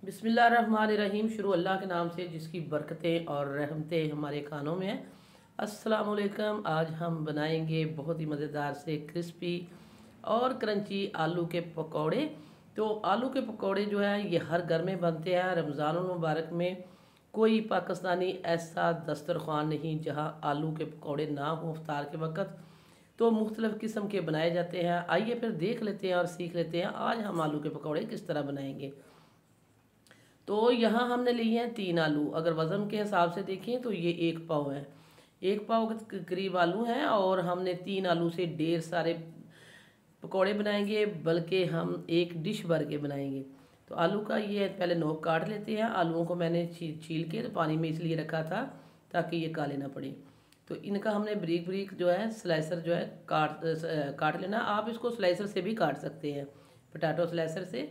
बिस्मिल्लाहिर्रहमानिर्रहीम। शुरू अल्लाह के नाम से जिसकी बरकतें और रहमतें हमारे कानों में हैं। अस्सलाम वालेकुम। आज हम बनाएंगे बहुत ही मज़ेदार से क्रिस्पी और क्रंची आलू के पकौड़े। तो आलू के पकौड़े जो है ये हर घर में बनते हैं। रमज़ानुल मुबारक में कोई पाकिस्तानी ऐसा दस्तरखान नहीं जहाँ आलू के पकौड़े ना हो इफ्तार के वक़्त। तो मुख्तलिफ़ किस्म के बनाए जाते हैं। आइए फिर देख लेते हैं और सीख लेते हैं आज हम आलू के पकौड़े किस तरह बनाएंगे। तो यहाँ हमने लिए हैं 3 आलू। अगर वज़न के हिसाब से देखें तो ये 1 पाव है। 1 पाव के करीब आलू हैं और हमने 3 आलू से ढेर सारे पकौड़े बनाएंगे, बल्कि हम एक डिश भर के बनाएंगे। तो आलू का ये पहले नोक काट लेते हैं। आलूओं को मैंने छील के तो पानी में इसलिए रखा था ताकि ये काले ना पड़े। तो इनका हमने ब्रीक ब्रीक जो है स्लाइसर जो है काट लेना। आप इसको स्लाइसर से भी काट सकते हैं, पोटैटो स्लाइसर से,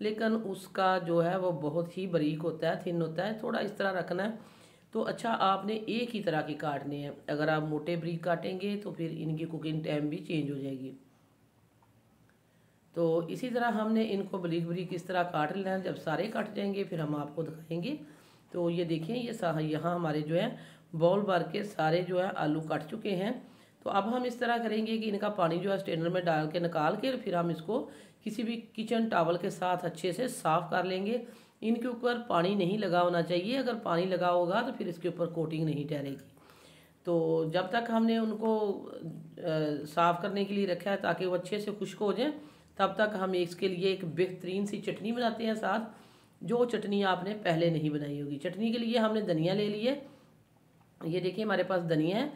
लेकिन उसका जो है वो बहुत ही बारीक होता है, थिन होता है। थोड़ा इस तरह रखना है। तो अच्छा, आपने एक ही तरह के काटने हैं। अगर आप मोटे ब्रीक काटेंगे तो फिर इनकी कुकिंग टाइम भी चेंज हो जाएगी। तो इसी तरह हमने इनको बारीक बारीक इस तरह काट लेना है। जब सारे कट जाएंगे फिर हम आपको दिखाएंगे। तो ये देखें, ये यहाँ हमारे जो है बाउल भर के सारे जो है आलू कट चुके हैं। तो अब हम इस तरह करेंगे कि इनका पानी जो है स्ट्रेनर में डाल के निकाल के फिर हम इसको किसी भी किचन टॉवल के साथ अच्छे से साफ़ कर लेंगे। इनके ऊपर पानी नहीं लगा होना चाहिए। अगर पानी लगा होगा तो फिर इसके ऊपर कोटिंग नहीं ठहरेगी। तो जब तक हमने उनको साफ़ करने के लिए रखा है ताकि वो अच्छे से खुश्क हो जाए, तब तक हम इसके लिए एक बेहतरीन सी चटनी बनाते हैं साथ, जो चटनी आपने पहले नहीं बनाई होगी। चटनी के लिए हमने धनिया ले लिए। ये देखिए हमारे पास धनिया है।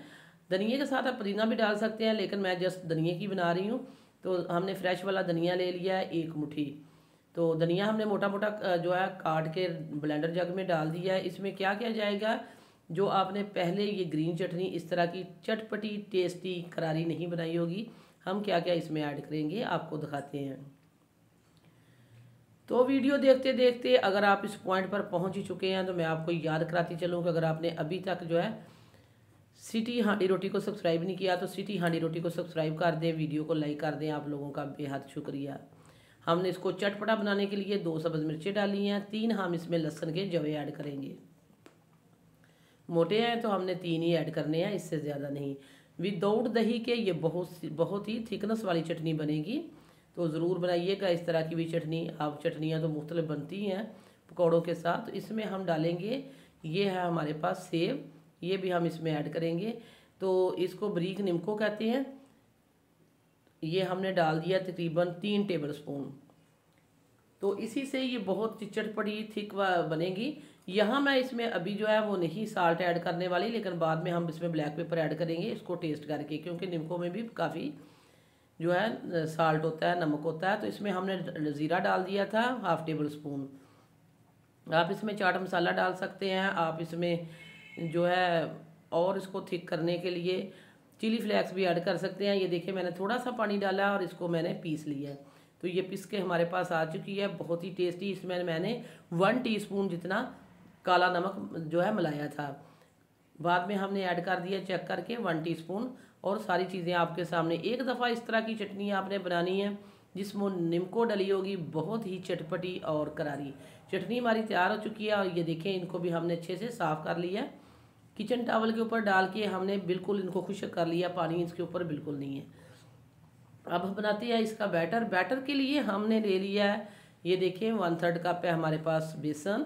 धनिया के साथ आप पुदीना भी डाल सकते हैं, लेकिन मैं जस्ट धनिया की बना रही हूँ। तो हमने फ्रेश वाला धनिया ले लिया है 1 मुट्ठी। तो धनिया हमने मोटा मोटा जो है काट के ब्लेंडर जग में डाल दिया है। इसमें क्या किया जाएगा, जो आपने पहले ये ग्रीन चटनी इस तरह की चटपटी टेस्टी करारी नहीं बनाई होगी, हम क्या क्या इसमें ऐड करेंगे आपको दिखाते हैं। तो वीडियो देखते देखते अगर आप इस पॉइंट पर पहुंच ही चुके हैं तो मैं आपको याद कराती चलूँ कि अगर आपने अभी तक जो है सिटी हांडी रोटी को सब्सक्राइब नहीं किया तो सिटी हांडी रोटी को सब्सक्राइब कर दें, वीडियो को लाइक कर दें। आप लोगों का बेहद शुक्रिया। हमने इसको चटपटा बनाने के लिए 2 सब्ज़ मिर्चें डाली हैं, 3 हम इसमें लहसुन के जवे ऐड करेंगे। मोटे हैं तो हमने 3 ही ऐड करने हैं, इससे ज़्यादा नहीं। विदाउट दही के ये बहुत ही थिकनेस वाली चटनी बनेगी। तो ज़रूर बनाइएगा इस तरह की भी चटनी। आप चटनियाँ तो मुख्तलिफ बनती हैं पकौड़ों के साथ। तो इसमें हम डालेंगे, ये है हमारे पास सेब, ये भी हम इसमें ऐड करेंगे। तो इसको बरीक नीमको कहते हैं। ये हमने डाल दिया तकरीबन 3 टेबल स्पून। तो इसी से ये बहुत चटपटी थिक बनेगी। यहाँ मैं इसमें अभी जो है वो नहीं साल्ट ऐड करने वाली, लेकिन बाद में हम इसमें ब्लैक पेपर ऐड करेंगे इसको टेस्ट करके, क्योंकि नीमको में भी काफ़ी जो है साल्ट होता है, नमक होता है। तो इसमें हमने ज़ीरा डाल दिया था 1/2 टेबल स्पून। आप इसमें चाट मसाला डाल सकते हैं। आप इसमें जो है और इसको थिक करने के लिए चिली फ्लेक्स भी ऐड कर सकते हैं। ये देखिए मैंने थोड़ा सा पानी डाला और इसको मैंने पीस लिया है। तो ये पीस के हमारे पास आ चुकी है, बहुत ही टेस्टी। इसमें मैंने 1 टीस्पून जितना काला नमक जो है मिलाया था। बाद में हमने ऐड कर दिया चेक करके 1 टीस्पून। और सारी चीज़ें आपके सामने। एक दफ़ा इस तरह की चटनी आपने बनानी है जिसमें नीमको डली होगी, बहुत ही चटपटी और करारी। चटनी हमारी तैयार हो चुकी है और ये देखें इनको भी हमने अच्छे से साफ़ कर लिया है। किचन टॉवल के ऊपर डाल के हमने बिल्कुल इनको खुश्क कर लिया, पानी इसके ऊपर बिल्कुल नहीं है। अब हम बनाते हैं इसका बैटर। बैटर के लिए हमने ले लिया है, ये देखें 1/3 कप है हमारे पास बेसन।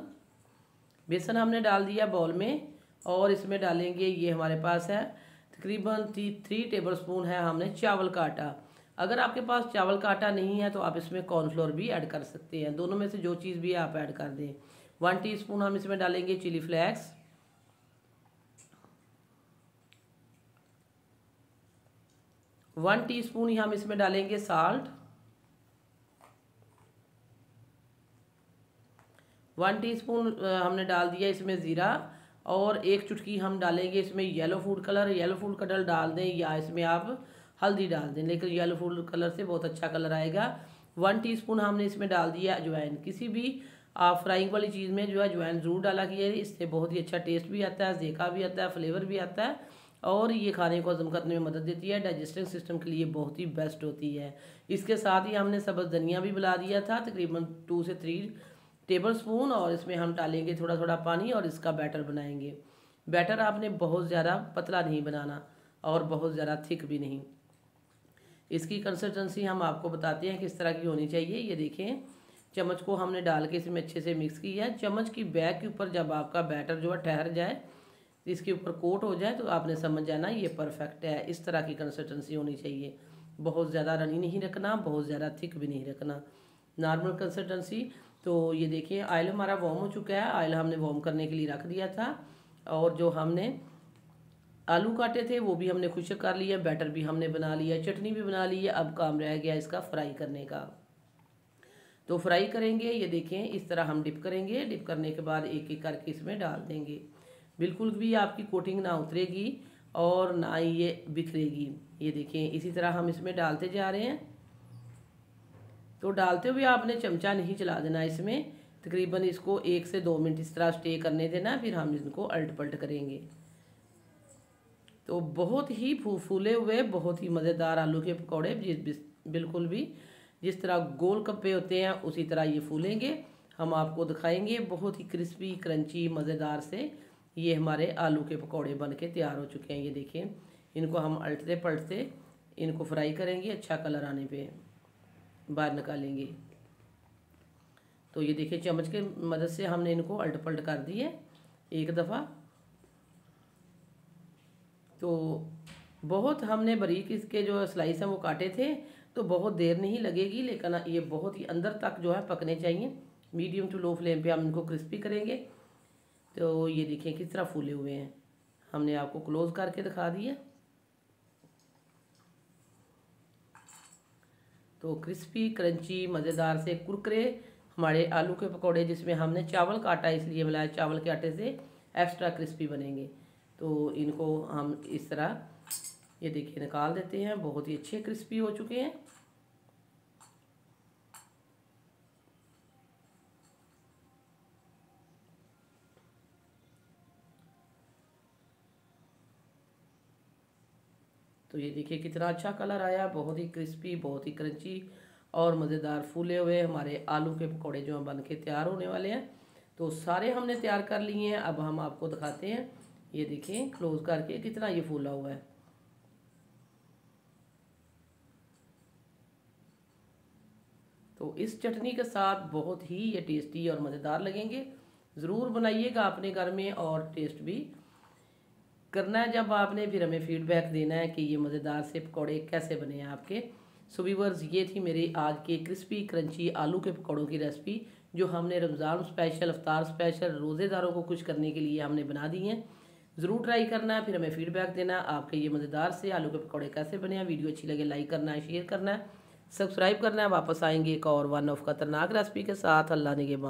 बेसन हमने डाल दिया बाउल में और इसमें डालेंगे, ये हमारे पास है तकरीबन 3 टेबल स्पून है हमने चावल का आटा। अगर आपके पास चावल का आटा नहीं है तो आप इसमें कॉर्नफ्लोर भी ऐड कर सकते हैं। दोनों में से जो चीज़ भी आप ऐड कर दें। 1 टीस्पून हम इसमें डालेंगे चिली फ्लेक्स। 1 टीस्पून ही हम इसमें डालेंगे साल्ट। 1 टीस्पून हमने डाल दिया इसमें ज़ीरा। और 1 चुटकी हम डालेंगे इसमें yellow food colour. Yellow food colour डाल दें या इसमें आप हल्दी डाल दें, लेकिन येलो फूड कलर से बहुत अच्छा कलर आएगा। 1 टीस्पून हमने इसमें डाल दिया अजवाइन। किसी भी आप फ्राइंग वाली चीज़ में जो है अजवाइन ज़रूर डाला कीजिए, इससे बहुत ही अच्छा टेस्ट भी आता है, ज़ायका भी आता है, फ्लेवर भी आता है और ये खाने को हजम करने में मदद देती है। डाइजेस्टिव सिस्टम के लिए बहुत ही बेस्ट होती है। इसके साथ ही हमने सब्ज़ धनिया भी मिला दिया था, तकरीबन 2 से 3 टेबलस्पून और इसमें हम डालेंगे थोड़ा थोड़ा पानी और इसका बैटर बनाएंगे। बैटर आपने बहुत ज़्यादा पतला नहीं बनाना और बहुत ज़्यादा थिक भी नहीं। इसकी कंसिस्टेंसी हम आपको बताते हैं किस तरह की होनी चाहिए। ये देखें, चम्मच को हमने डाल के इसमें अच्छे से मिक्स किया है। चम्मच की बैक के ऊपर जब आपका बैटर जो है ठहर जाए, इसके ऊपर कोट हो जाए, तो आपने समझ जाना ये परफेक्ट है। इस तरह की कंसिस्टेंसी होनी चाहिए। बहुत ज़्यादा रनी नहीं रखना, बहुत ज़्यादा थिक भी नहीं रखना, नॉर्मल कंसिस्टेंसी। तो ये देखिए ऑयल हमारा वार्म हो चुका है। ऑयल हमने वार्म करने के लिए रख दिया था और जो हमने आलू काटे थे वो भी हमने खुश्क कर लिया, बैटर भी हमने बना लिया, चटनी भी बना ली है। अब काम रह गया इसका फ्राई करने का। तो फ्राई करेंगे, ये देखें इस तरह हम डिप करेंगे। डिप करने के बाद एक एक करके इसमें डाल देंगे। बिल्कुल भी आपकी कोटिंग ना उतरेगी और ना ही ये बिखरेगी। ये देखें इसी तरह हम इसमें डालते जा रहे हैं। तो डालते हुए आपने चमचा नहीं चला देना इसमें। तकरीबन इसको 1 से 2 मिनट इस तरह स्टे करने देना, फिर हम इनको अल्ट पलट करेंगे। तो बहुत ही फूले हुए बहुत ही मज़ेदार आलू के पकौड़े बिल्कुल भी जिस तरह गोल गप्पे होते हैं उसी तरह ये फूलेंगे। हम आपको दिखाएंगे बहुत ही क्रिस्पी क्रंची मज़ेदार से ये हमारे आलू के पकौड़े बन के तैयार हो चुके हैं। ये देखें, इनको हम अल्टते पलटते इनको फ्राई करेंगे, अच्छा कलर आने पे बाहर निकालेंगे। तो ये देखिए चम्मच के मदद से हमने इनको अल्ट पलट कर दी है एक दफ़ा। तो बहुत हमने बारीक इसके जो स्लाइस हैं वो काटे थे, तो बहुत देर नहीं लगेगी, लेकिन ये बहुत ही अंदर तक जो है पकने चाहिए। मीडियम टू लो फ्लेम पे हम इनको क्रिस्पी करेंगे। तो ये देखिए किस तरह फूले हुए हैं, हमने आपको क्लोज करके दिखा दिया। तो क्रिस्पी क्रंची मज़ेदार से कुरकुरे हमारे आलू के पकौड़े, जिसमें हमने चावल काटा इसलिए मिलाया, चावल के आटे से एक्स्ट्रा क्रिस्पी बनेंगे। तो इनको हम इस तरह ये देखिए निकाल देते हैं। बहुत ही अच्छे क्रिस्पी हो चुके हैं। तो ये देखिए कितना अच्छा कलर आया, बहुत ही क्रिस्पी बहुत ही क्रंची और मज़ेदार फूले हुए हमारे आलू के पकौड़े जो हैं बन के तैयार होने वाले हैं। तो सारे हमने तैयार कर लिए हैं। अब हम आपको दिखाते हैं, ये देखें क्लोज करके कितना ये फूला हुआ है। तो इस चटनी के साथ बहुत ही ये टेस्टी और मज़ेदार लगेंगे। ज़रूर बनाइएगा अपने घर में और टेस्ट भी करना है जब आपने, फिर हमें फीडबैक देना है कि ये मज़ेदार से पकौड़े कैसे बने हैं आपके। सो व्यूअर्स, ये थी मेरी आज के क्रिस्पी क्रंची आलू के पकौड़ों की रेसिपी, जो हमने रमज़ान स्पेशल, अफ्तार स्पेशल, रोज़ेदारों को खुश करने के लिए हमने बना दी हैं। ज़रूर ट्राई करना है, फिर हमें फीडबैक देना है आपके ये मज़ेदार से आलू के पकौड़े कैसे बने हैं। वीडियो अच्छी लगे लाइक करना है, शेयर करना है, सब्सक्राइब करना है। वापस आएंगे एक और वन ऑफ खतरनाक रेसिपी के साथ। अल्लाह निगहबान।